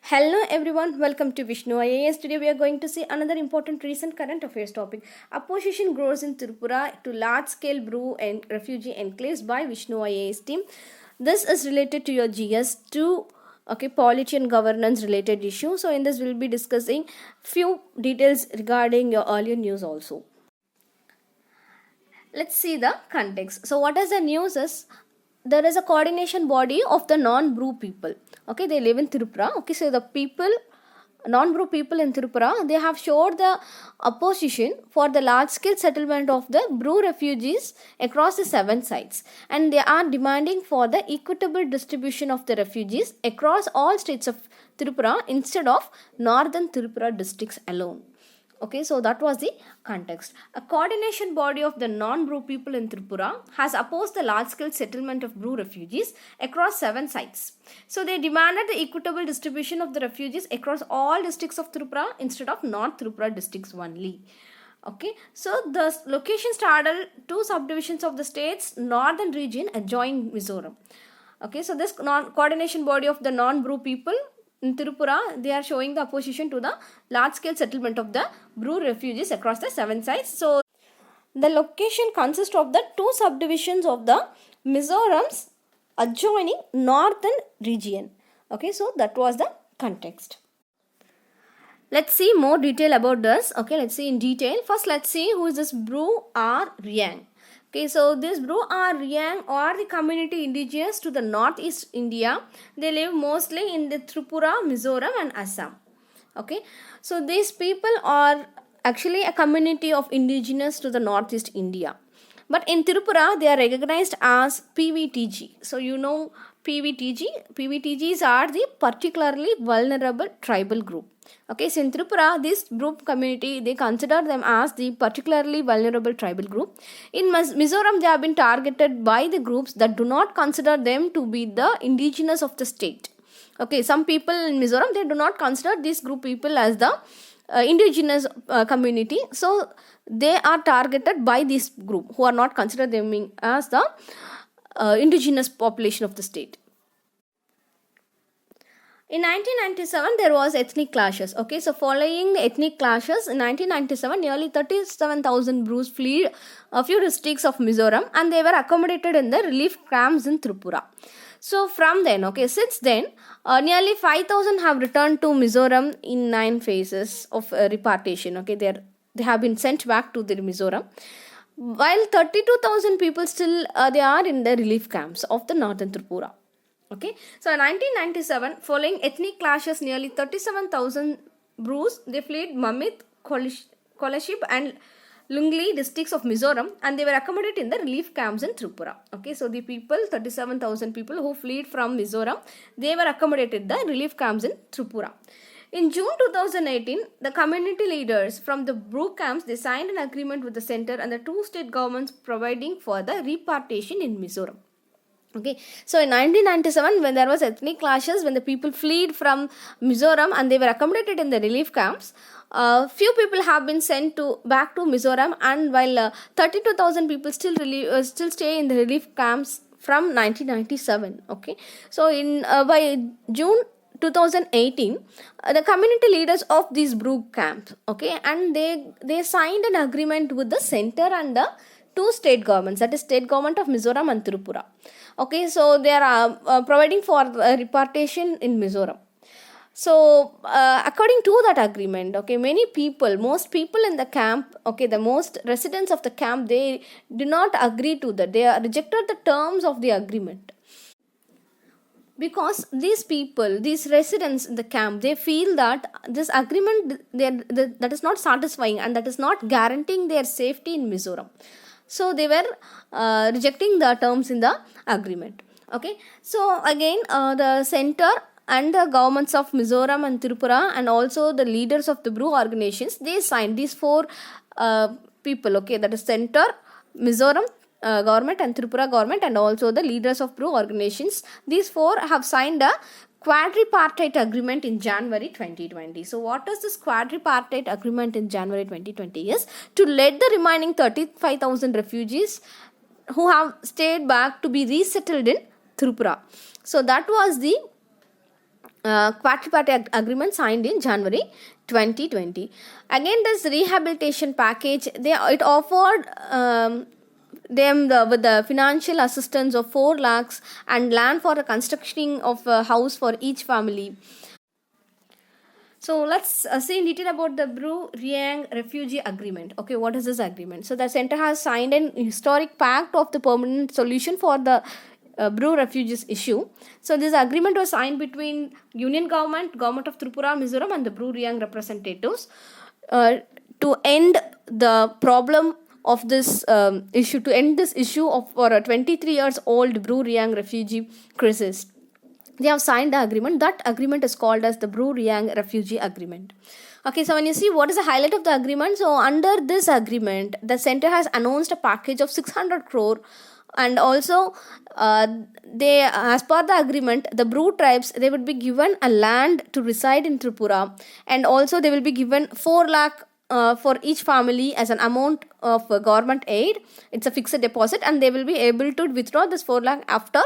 Hello everyone, welcome to Vishnu IAS. Today we are going to see another important recent current affairs topic. Opposition grows in Tripura to large-scale brew and refugee enclaves by Vishnu IAS team. This is related to your GS2, polity and governance related issue. So in this we'll be discussing few details regarding your earlier news also. Let's see the context. So what is the news is there is a coordination body of the non-brew people. Okay, they live in Tripura. Okay, so the people, non-brew people in Tripura, they have showed the opposition for the large-scale settlement of the brew refugees across the 7 sites, and they are demanding for the equitable distribution of the refugees across all states of Tripura instead of northern Tripura districts alone. Okay, so that was the context. A coordination body of the non-brew people in Tripura has opposed the large-scale settlement of brew refugees across 7 sites. So they demanded the equitable distribution of the refugees across all districts of Tripura instead of North Tripura districts only. Okay, so the location started 2 subdivisions of the state's northern region adjoining Mizoram. Okay, so this coordination body of the non-brew people in Tripura, they are showing the opposition to the large-scale settlement of the brew refugees across the 7 sites. So, the location consists of the 2 subdivisions of the Mizoram's adjoining northern region. Okay, so that was the context. Let's see more detail about this. Okay, let's see in detail. First, let's see who is this Brew R Riang. Okay, so this Brew R Riang are the community indigenous to the northeast India. They live mostly in the Tripura, Mizoram and Assam. Okay, so these people are actually a community of indigenous to the northeast India. But in Tripura, they are recognized as PVTG. So you know PVTG. PVTGs are the particularly vulnerable tribal group. Okay, so in Tripura, this group community, they consider them as the particularly vulnerable tribal group. In Mizoram, they have been targeted by the groups that do not consider them to be the indigenous of the state. Okay, some people in Mizoram, they do not consider these group people as the indigenous community. So, they are targeted by this group who are not considered them as the indigenous population of the state. In 1997, there was ethnic clashes. Okay, so following the ethnic clashes in 1997, nearly 37,000 Brews fled a few districts of Mizoram and they were accommodated in the relief camps in Tripura. So from then, okay, since then, nearly 5,000 have returned to Mizoram in 9 phases of repatriation. Okay, they have been sent back to the Mizoram. While 32,000 people still they are in the relief camps of the northern Tripura. Okay, so in 1997, following ethnic clashes, nearly 37,000 Brews, they fled Mamit, Kolaship and Lungli districts of Mizoram and they were accommodated in the relief camps in Tripura. Okay, so the people, 37,000 people who fled from Mizoram, they were accommodated in the relief camps in Tripura. In June 2018, the community leaders from the Brew camps, they signed an agreement with the center and the 2 state governments providing for the repatriation in Mizoram. Okay, so in 1997, when there was ethnic clashes, when the people fled from Mizoram and they were accommodated in the relief camps, few people have been sent back to Mizoram, and while 32,000 people still stay in the relief camps from 1997. Okay, so in by June 2018, the community leaders of these Brew camps, okay, and they signed an agreement with the center and the 2 state governments, that is state government of Mizoram and Tripura. Okay, so they are providing for repatriation in Mizoram. So, according to that agreement, okay, most people in the camp, okay, the most residents of the camp, they do not agree to that. They rejected the terms of the agreement. Because these people, these residents in the camp, they feel that this agreement that is not satisfying and that is not guaranteeing their safety in Mizoram. So they were rejecting the terms in the agreement. Okay, so again the center and the governments of Mizoram and Tripura and also the leaders of the Brew organizations, they signed these 4 people. Okay, that is center, Mizoram government and Tripura government and also the leaders of Brew organizations. These 4 have signed a quadripartite agreement in January 2020. So what is this quadripartite agreement in January 2020 is to let the remaining 35,000 refugees who have stayed back to be resettled in Tripura. So that was the quadripartite agreement signed in January 2020. Again, this rehabilitation package, it offered them with the financial assistance of 4 lakhs and land for the construction of a house for each family. So let's see in detail about the Bru Riang Refugee Agreement. Okay, what is this agreement? So the center has signed an historic pact of the permanent solution for the Bru refugees issue. So this agreement was signed between Union Government, Government of Tripura, Mizoram, and the Bru Riang representatives to end the problem of this issue, to end this issue of for a 23 years old Bru Riang refugee crisis. They have signed the agreement. That agreement is called as the Bru Riang Refugee Agreement. Okay, so when you see what is the highlight of the agreement, so under this agreement, the center has announced a package of 600 crore, and also they, as per the agreement, the Bru tribes, they would be given a land to reside in Tripura, and also they will be given 4 lakh for each family as an amount of government aid. It's a fixed deposit, and they will be able to withdraw this 4 lakh after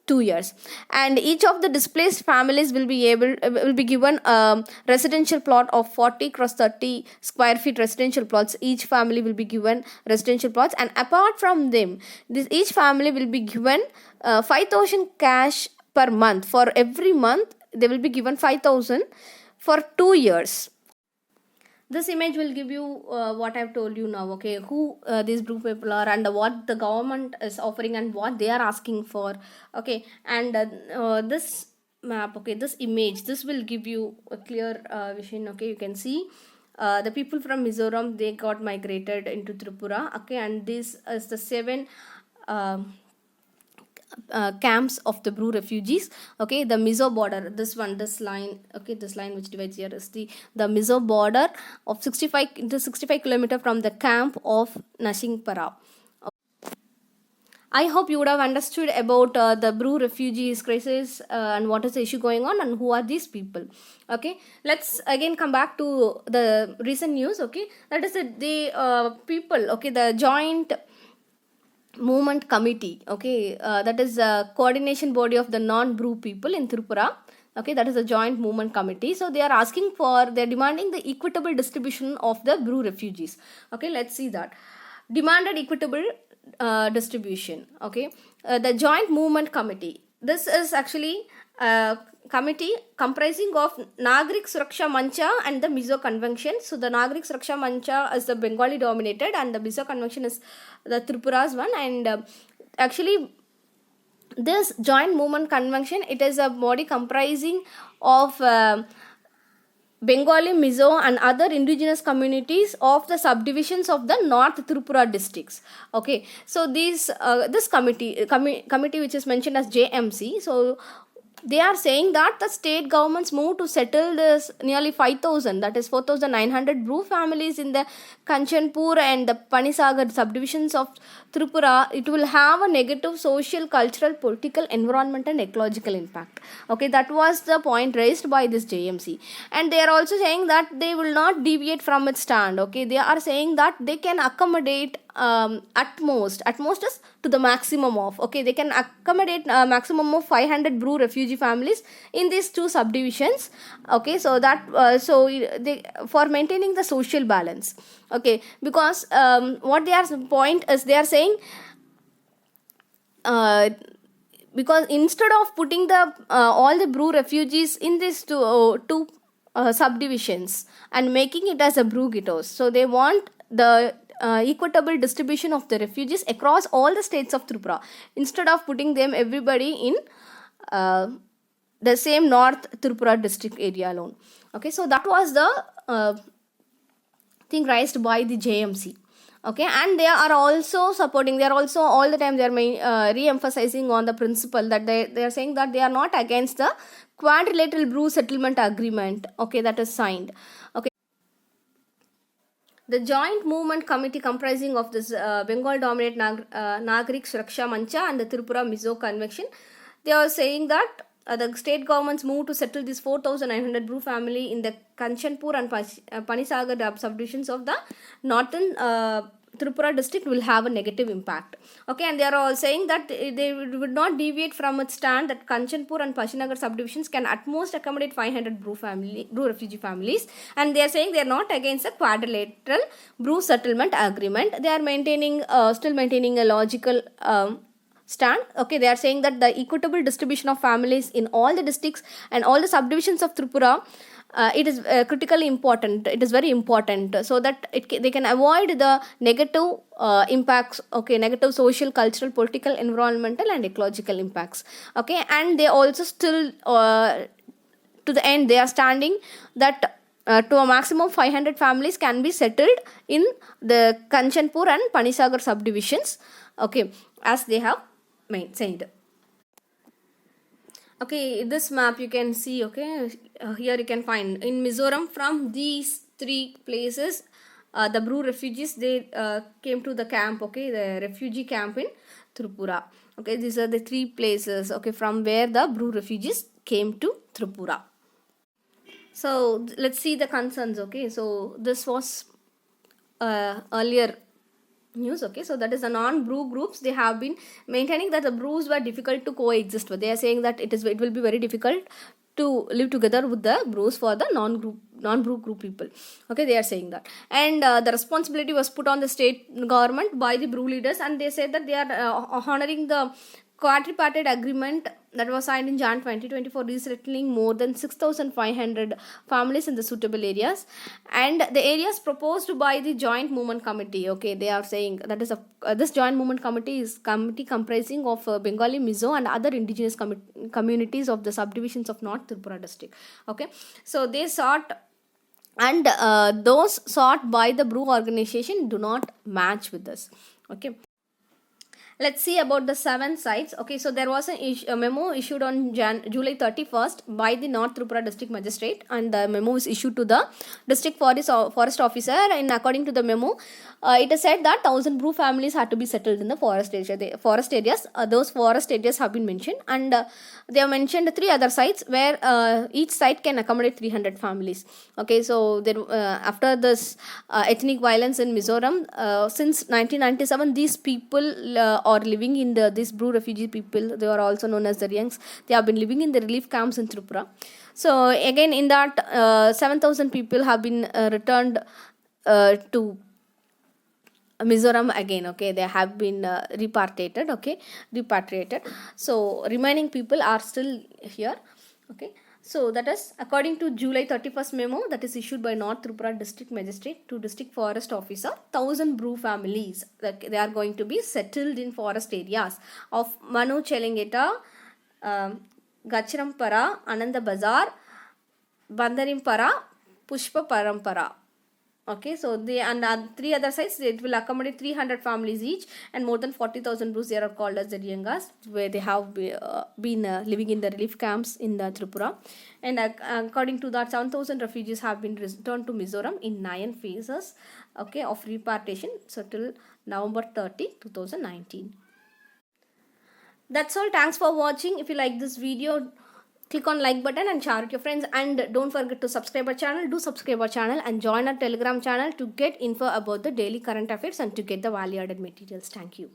2 years, and each of the displaced families will be given a residential plot of 40 cross 30 square feet residential plots. Each family will be given residential plots, and apart from them, each family will be given 5,000 cash per month. For every month they will be given 5,000 for 2 years. This image will give you what I've told you now, okay, who these Bru people are and what the government is offering and what they are asking for, okay. And this map, okay, this image, this will give you a clear vision, okay. You can see the people from Mizoram, they got migrated into Tripura, okay, and this is the 7 camps of the Bru refugees, okay. The Mizo border, this line, okay, this line which divides here is the Mizo border of 65 kilometer from the camp of Nashingpara. I hope you would have understood about the Bru refugees crisis and what is the issue going on and who are these people. Okay, let's again come back to the recent news. Okay, that is the people. Okay, the joint movement committee, okay, that is a coordination body of the non-Bru people in Tripura, okay, that is a joint movement committee. So they are demanding the equitable distribution of the Bru refugees. Okay, let's see that demanded equitable distribution. Okay, the joint movement committee, this is actually a committee comprising of Nagrik Suraksha Mancha and the Mizo Convention. So the Nagrik Suraksha Mancha is the Bengali dominated, and the Mizo Convention is the Tripura's one. And actually this joint movement convention, it is a body comprising of Bengali, Mizo and other indigenous communities of the subdivisions of the North Tripura districts. Okay, so this committee which is mentioned as JMC, so they are saying that the state government's move to settle this nearly 5,000, that is 4,900 Bru families in the Kanchanpur and the Panisagar subdivisions of Tripura, it will have a negative social, cultural, political, environmental and ecological impact. Okay, that was the point raised by this JMC. And they are also saying that they will not deviate from its stand. Okay, they are saying that they can accommodate at most is to the maximum of, okay, they can accommodate a maximum of 500 Bru refugee families in these 2 subdivisions. Okay, so that they for maintaining the social balance. Okay, because what their point is, they are saying because instead of putting the all the Bru refugees in these two subdivisions and making it as a Bru ghettos, so they want the equitable distribution of the refugees across all the states of Tripura instead of putting them everybody in the same North Tripura district area alone. Okay, so that was the thing raised by the JMC. Okay, and they are also supporting, they are also all the time they are re-emphasizing on the principle that they are saying that they are not against the quadrilateral Bru settlement agreement, okay, that is signed. Okay, the joint movement committee comprising of this Bengal dominate Nagrik Suraksha Mancha and the Tripura Mizo Convention, they are saying that the state government's move to settle this 4,900 Bru family in the Kanchanpur and Panisagar subdivisions of the northern Tripura district will have a negative impact. Okay, and they are all saying that they would not deviate from its stand that Kanchanpur and Pashinagar subdivisions can at most accommodate 500 Bru refugee families, and they are saying they are not against a quadrilateral Bru settlement agreement. They are maintaining still maintaining a logical stand. Okay, they are saying that the equitable distribution of families in all the districts and all the subdivisions of Tripura, it is critically important. It is very important so that they can avoid the negative impacts. Okay, negative social, cultural, political, environmental, and ecological impacts. Okay, and they also still to the end they are standing that to a maximum 500 families can be settled in the Kanchanpur and Panisagar subdivisions. Okay, as they have said. Okay, this map you can see. Okay, here you can find in Mizoram, from these three places the Bru refugees, they came to the camp. Okay, the refugee camp in Tripura. Okay, these are the three places, okay, from where the Bru refugees came to Tripura. So let's see the concerns. Okay, so this was earlier news. Okay, so that is the non-Bru groups. They have been maintaining that the Brus were difficult to coexist with. They are saying that it will be very difficult to live together with the Brus for the non-Bru group people. Okay, they are saying that, and the responsibility was put on the state government by the Bru leaders, and they said that they are honoring the quadripartite agreement that was signed in Jan 2024, resettling more than 6,500 families in the suitable areas, and the areas proposed by the Joint Movement Committee. Okay, they are saying that is this Joint Movement Committee is committee comprising of Bengali, Mizo, and other indigenous communities of the subdivisions of North Tripura district. Okay, so they sought, and those sought by the Bru organization do not match with this. Okay, let's see about the 7 sites. Okay, so there was a memo issued on July 31st by the North Tripura district magistrate, and the memo is issued to the district forest officer, and according to the memo, it is said that 1,000 Bru families had to be settled in the forest areas. Those forest areas have been mentioned, and they have mentioned 3 other sites where each site can accommodate 300 families. Okay, so there, after this ethnic violence in Mizoram, since 1997, these people are living in these Bru refugee people. They are also known as the Ryangs. They have been living in the relief camps in Tripura. So again, in that 7,000 people have been returned to Mizoram again. Okay, they have been repatriated. Okay, repatriated. So remaining people are still here. Okay, so that is according to July 31st memo that is issued by North Tripura district magistrate to district forest officer. 1,000 Bru families that they are going to be settled in forest areas of Manu Chelengeta, Gachirampara, Ananda Bazar, Bandarimpara, Pushpa Parampara. Okay, so they and 3 other sites, it will accommodate 300 families each, and more than 40,000 Brus. They are called as the Ryangas, where they have been living in the relief camps in the Tripura. And according to that, 7,000 refugees have been returned to Mizoram in 9 phases, okay, of repatriation, so till November 30, 2019. That's all. Thanks for watching. If you like this video, click on like button and share it with your friends, and don't forget to subscribe our channel. Do subscribe our channel and join our Telegram channel to get info about the daily current affairs and to get the value added materials. Thank you.